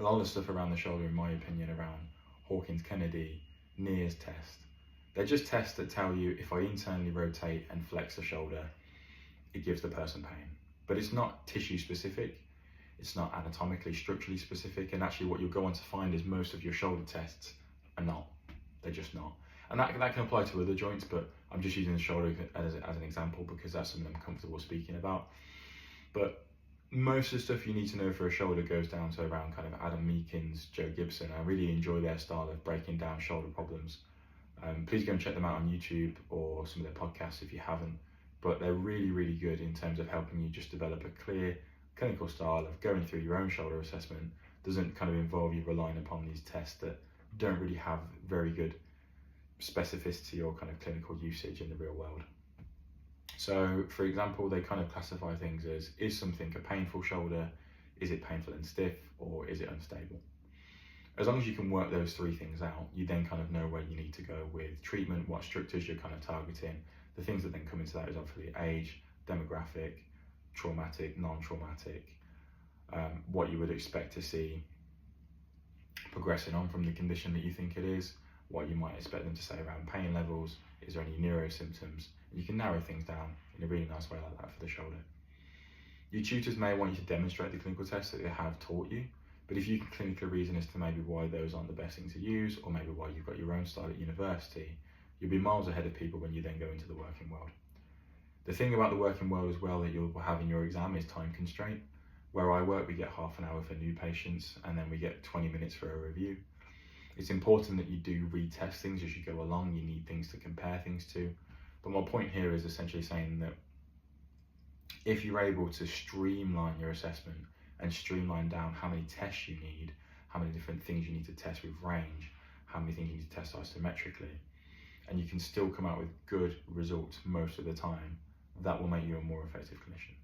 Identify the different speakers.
Speaker 1: A lot of the stuff around the shoulder, in my opinion, around Hawkins-Kennedy, Neer's test, they're just tests that tell you if I internally rotate and flex the shoulder, it gives the person pain. But it's not tissue specific, it's not anatomically, structurally specific, and actually what you'll go on to find is most of your shoulder tests are not. They're just not. And that can apply to other joints, but I'm just using the shoulder as an example because that's something I'm comfortable speaking about. But most of the stuff you need to know for a shoulder goes down to around kind of Adam Meakins, Joe Gibson. I really enjoy their style of breaking down shoulder problems. Please go and check them out on YouTube or some of their podcasts if you haven't. But they're really, really good in terms of helping you just develop a clear clinical style of going through your own shoulder assessment. Doesn't kind of involve you relying upon these tests that don't really have very good specificity or kind of clinical usage in the real world. So for example, they kind of classify things as, is something a painful shoulder, is it painful and stiff, or is it unstable? As long as you can work those three things out, you then kind of know where you need to go with treatment, what structures you're kind of targeting. The things that then come into that is obviously age, demographic, traumatic, non-traumatic, what you would expect to see progressing on from the condition that you think it is, what you might expect them to say around pain levels, is there any neuro symptoms, and you can narrow things down in a really nice way like that for the shoulder. Your tutors may want you to demonstrate the clinical tests that they have taught you, but if you can clinically reason as to maybe why those aren't the best thing to use, or maybe why you've got your own style at university, you'll be miles ahead of people when you then go into the working world. The thing about the working world as well that you'll have in your exam is time constraint. Where I work, we get half an hour for new patients, and then we get 20 minutes for a review. It's important that you do retest things as you go along. You need things to compare things to. But my point here is essentially saying that if you're able to streamline your assessment and streamline down how many tests you need, how many different things you need to test with range, how many things you need to test isometrically, and you can still come out with good results most of the time, that will make you a more effective clinician.